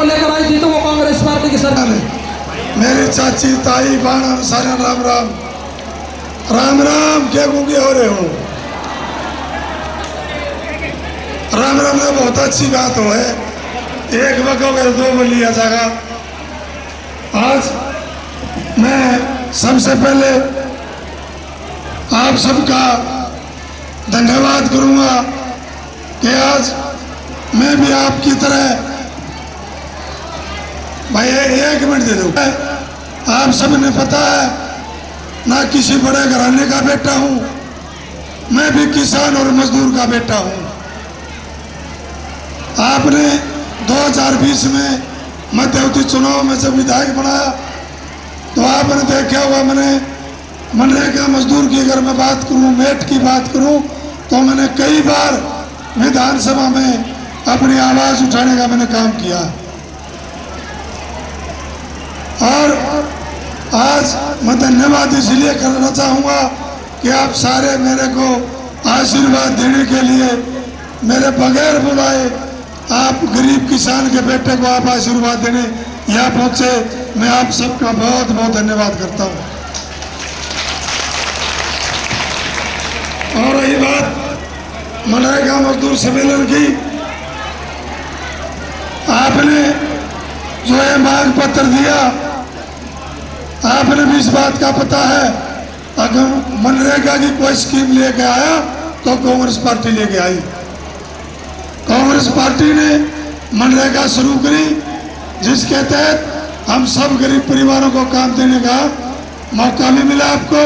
लेकर आई थी तो वो कांग्रेस पार्टी की सरकार है। मेरी चाची ताई बाणा सारा राम राम राम राम। क्या गूंगे हो रहे हो? राम राम में बहुत अच्छी बात हो है। एक बकोगे दो बोलिया जाएगा। आज मैं सबसे पहले आप सबका धन्यवाद करूंगा कि आज मैं भी आपकी तरह भाई एक मिनट दे दो। आप सबने पता है ना किसी बड़े घराने का बेटा हूं, मैं भी किसान और मजदूर का बेटा हूं। आपने 2020 में मध्यवर्ती चुनाव में जब विधायक बनाया तो आपने देखा होगा मैंने मनरेगा मजदूर की अगर मैं बात करूं, मेट की बात करूं तो मैंने कई बार विधानसभा में अपनी आवाज उठाने का मैंने काम किया। और आज मैं धन्यवाद इसलिए करना चाहूँगा कि आप सारे मेरे को आशीर्वाद देने के लिए मेरे बगैर बुलाए आप गरीब किसान के बेटे को आप आशीर्वाद देने यहाँ पहुँचे। मैं आप सबका बहुत बहुत धन्यवाद करता हूँ। और रही बात मनरेगा मजदूर सम्मेलन की, आपने जो है मांग पत्र दिया, आपने भी इस बात का पता है अगर मनरेगा की कोई स्कीम लेके आया तो कांग्रेस पार्टी लेके आई। कांग्रेस पार्टी ने मनरेगा शुरू करी जिसके तहत हम सब गरीब परिवारों को काम देने का मौका भी मिला आपको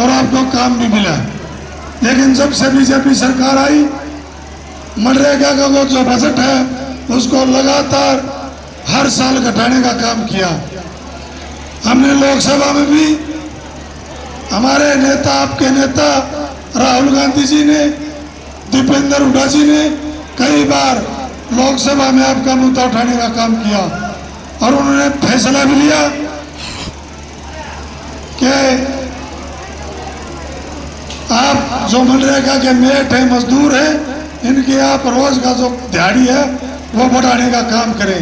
और आपको काम भी मिला। लेकिन जब से बीजेपी सरकार आई मनरेगा का वो जो बजट है उसको लगातार हर साल घटाने का काम किया। हमने लोकसभा में भी हमारे नेता आपके नेता राहुल गांधी जी ने, दीपेंद्र हुड्डा जी ने कई बार लोकसभा में आपका मुद्दा उठाने का काम किया और उन्होंने फैसला भी लिया कि आप जो मनरेगा के मेट है, मजदूर है, इनके आप रोज का जो दिहाड़ी है वो बढ़ाने का काम करें।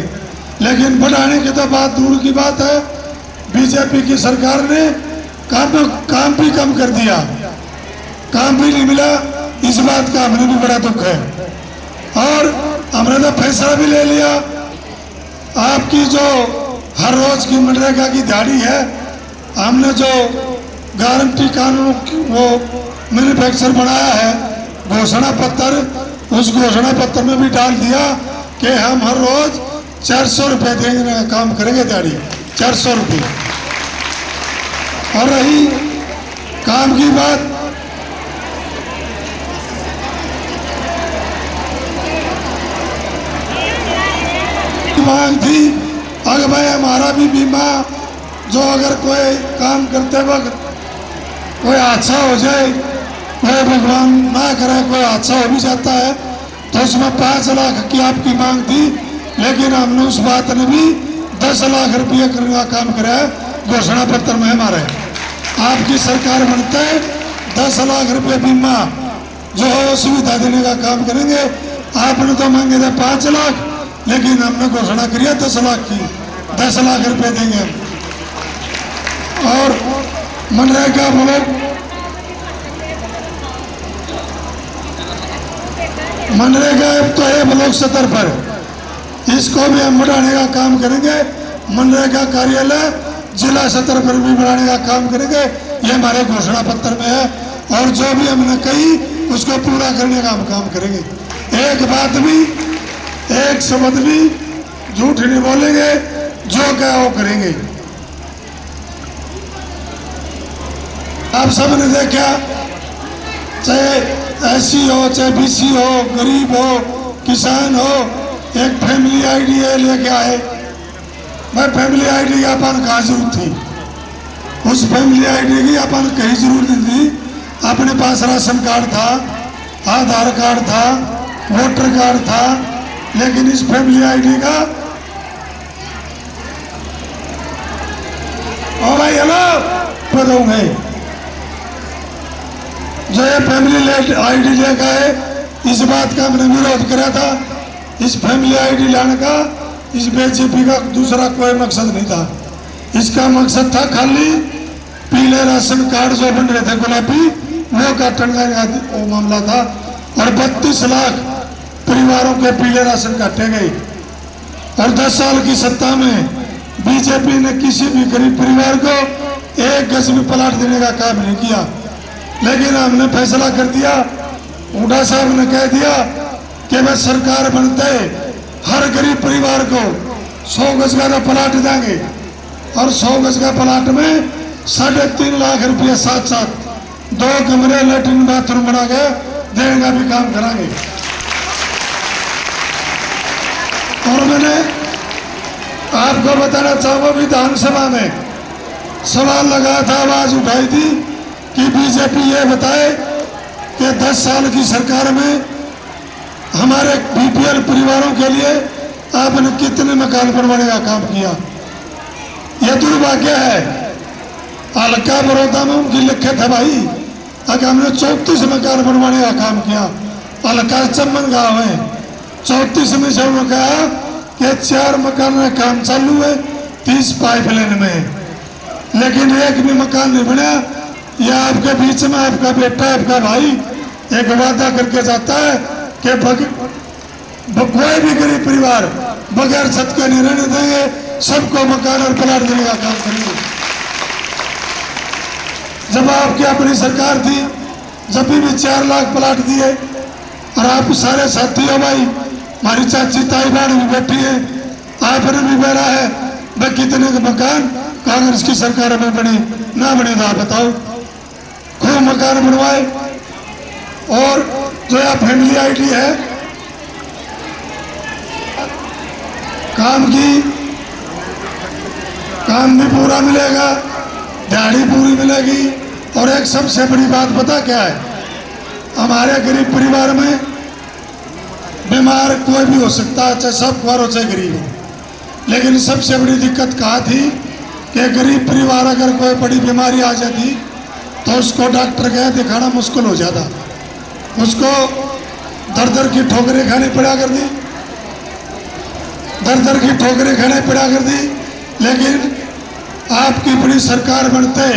लेकिन बढ़ाने की तो बात दूर की बात है, बीजेपी की सरकार ने काम भी कम कर दिया, काम भी नहीं मिला। इस बात का हमें भी बड़ा दुख है और हमने तो फैसला भी ले लिया आपकी जो हर रोज की मनरेगा की दिहाड़ी है, हमने जो गारंटी कानून वो मैन्युफैक्चर बनाया है घोषणा पत्र, उस घोषणा पत्र में भी डाल दिया कि हम हर रोज 400 रुपये देने का काम करेंगे, दिहाड़ी 400 रुपये। और रही काम की बात, मांग थी अगर भाई हमारा भी बीमा जो अगर कोई काम करते वक्त कोई हादसा हो जाए, कोई भगवान ना करे कोई हादसा हो भी जाता है तो उसमें 5 लाख की आपकी मांग थी। लेकिन हमने उस बात ने भी 10 लाख रुपये करने का काम करा है घोषणा पत्र में हमारे। आपकी सरकार बनते है 10 लाख रुपये बीमा जो है सुविधा देने का काम करेंगे। आपने तो मांगे थे 5 लाख, लेकिन हमने घोषणा करी है 10 लाख की, 10 लाख रुपये देंगे हम। और मनरेगा ब्लॉक मनरेगा तो है ब्लॉक स्तर पर, इसको भी हम बढ़ाने का काम करेंगे। मनरेगा कार्यालय जिला स्तर पर भी बढ़ाने का काम करेंगे, ये हमारे घोषणा पत्र में है। और जो भी हमने कही उसको पूरा करने का हम काम करेंगे। एक बात भी, एक शब्द भी झूठ नहीं बोलेंगे, जो क्या वो करेंगे। आप सबने देखा, चाहे एससी हो, चाहे बीसी हो, गरीब हो, किसान हो, एक फैमिली आईडी लेके आए। मैं फैमिली आईडी की अपन कहाँ जरूरत थी? उस फैमिली आईडी की अपन कहीं जरूरत नहीं थी। अपने पास राशन कार्ड था, आधार कार्ड था, वोटर कार्ड था, लेकिन इस फैमिली आईडी का ओ भाई हेलो बताऊंगे जो ये फैमिली आईडी लेकर आए, इस बात का हमने विरोध करा था। इस फैमिली आईडी लाने का इस बीजेपी का दूसरा कोई मकसद नहीं था। इसका मकसद था खाली पीले राशन कार्ड जो बन रहे थे गुलाबी, वो काटने का वो मामला था। और 32 लाख परिवारों के पीले राशन काटे गए। और 10 साल की सत्ता में बीजेपी ने किसी भी गरीब परिवार को 1 गज भी प्लाट देने का काम नहीं किया। लेकिन हमने फैसला कर दिया, हुड्डा साहब ने कह दिया कि वह सरकार बनते हर गरीब परिवार को 100 गज का प्लाट देंगे। और 100 गज का प्लाट में 3.5 लाख रुपया साथ साथ 2 कमरे लेटरिन बाथरूम बना के देने का भी काम कराएंगे। और मैंने आपको बताना चाहूंगा, विधानसभा में सवाल लगाया था, आवाज उठाई थी कि बीजेपी ये बताए कि 10 साल की सरकार में हमारे बीपीएल परिवारों के लिए आपने कितने मकान बनवाने का काम किया। यह दुर्भाग्य है। हल्का बड़ौदा में उनकी लिखे थे भाई, अगर हमने 34 मकान बनवाने का काम किया। हल्का चमन गाँव है, 34 में से उन्होंने कहा कि 4 मकान में काम चालू है, 30 पाइपलाइन में है, लेकिन एक भी मकान नहीं बना। यह आपके बीच में आपका बेटा, आपका भाई एक वादा करके जाता है कि कोई भी गरीब परिवार बगैर छत के नहीं रहने देंगे, सबको मकान और प्लाट देने का काम करेंगे। जब आपकी अपनी सरकार थी, जब भी 4 लाख प्लाट दिए। और आप सारे साथी हो भाई, हमारी चाची ताई बहन भी बैठी है, आपने भी बोला है भाई कितने के मकान कांग्रेस की सरकार में बने ना बने तो आप बताओ। खूब मकान बनवाए। और जो यह फैमिली आईडी है, काम भी पूरा मिलेगा, दिहाड़ी पूरी मिलेगी। और एक सबसे बड़ी बात पता क्या है, हमारे गरीब परिवार में बीमार कोई भी हो सकता है, चाहे सब हो चाहे गरीब हो। लेकिन सबसे बड़ी दिक्कत कहाँ थी कि गरीब परिवार अगर कोई बड़ी बीमारी आ जाती तो उसको डॉक्टर गए दिखाना मुश्किल हो जाता। उसको दर की ठोकरें खानी पड़ा कर दी, दर की ठोकरें खानी पड़ा कर दी। लेकिन आपकी बड़ी सरकार बनते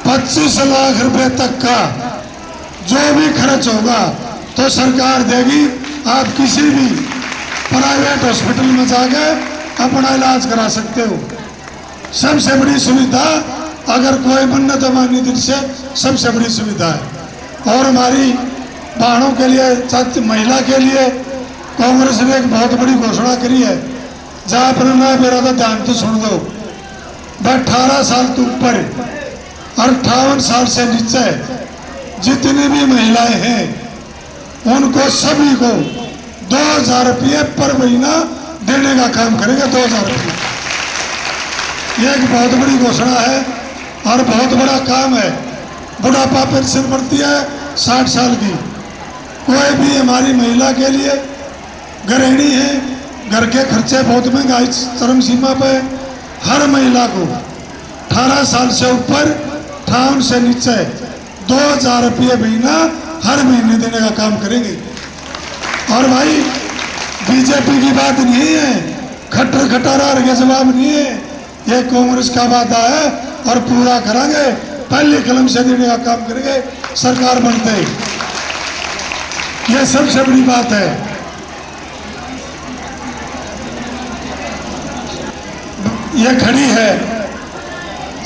25 लाख रुपए तक का जो भी खर्च होगा तो सरकार देगी। आप किसी भी प्राइवेट हॉस्पिटल में जाकर अपना इलाज करा सकते हो। सबसे बड़ी सुविधा, अगर कोई मन्नत मांगी दिल से, सबसे बड़ी सुविधा है। और हमारी बहनों के लिए, महिला के लिए कांग्रेस ने एक बहुत बड़ी घोषणा करी है, जहाँ पर मैं मेरा तो ध्यान तो सुन दो। 18 साल तो ऊपर और 58 साल से नीचे जितनी भी महिलाएं हैं, उनको सभी को 2000 रुपये पर महीना देने का काम करेंगे। 2000 रुपये, यह एक बहुत बड़ी घोषणा है और बहुत बड़ा काम है। बुढ़ापा पेंशन बढ़ती है 60 साल की। कोई भी हमारी महिला के लिए, गृहिणी है, घर के खर्चे बहुत महंगाई चरम सीमा पे, हर महिला को 18 साल से ऊपर, 58 से नीचे 2000 रुपये महीना हर महीने देने का काम करेंगे। और भाई बीजेपी की बात नहीं है, खट्टर खटारा के जवाब नहीं है, ये कांग्रेस का वादा है और पूरा करांगे। पहली कलम से देने का काम करेंगे सरकार बनते। ये सबसे बड़ी बात है। ये खड़ी है,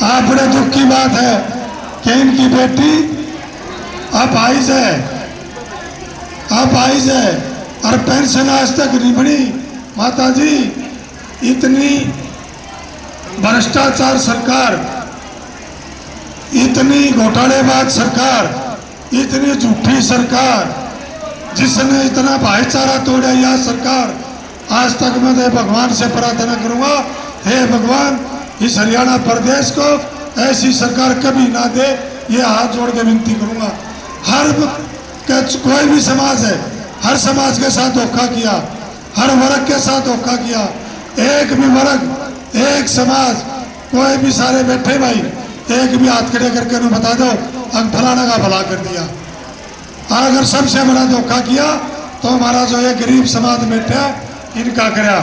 आप बड़े दुख की बात है कि इनकी बेटी अपाहिज है, अपाहिज है और पेंशन आज तक नहीं बनी। माता जी, इतनी भ्रष्टाचार सरकार, इतनी घोटालेबाज सरकार, इतनी झूठी सरकार, जिसने इतना भाईचारा तोड़ा, यह सरकार आज तक मैं तो भगवान से प्रार्थना करूंगा, हे भगवान इस हरियाणा प्रदेश को ऐसी सरकार कभी ना दे। ये हाथ जोड़ के विनती करूंगा। हर कोई भी समाज है, हर समाज के साथ धोखा किया, हर वर्ग के साथ धोखा किया। एक भी वर्ग, एक समाज, कोई भी सारे बैठे भाई, एक भी हाथ खड़े करके उन्हें बता दो अब फलाना का भला कर दिया। अगर सबसे बड़ा धोखा किया तो हमारा जो ये गरीब समाज बैठा इनका कराया।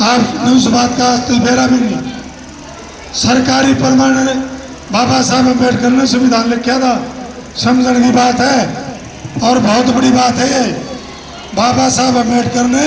आपने उस बात का तिलबेरा भी नहीं। सरकारी प्रमाण बाबा साहब अम्बेडकर ने संविधान लिखा था, समझने की बात है और बहुत बड़ी बात है ये। बाबा साहब अम्बेडकर ने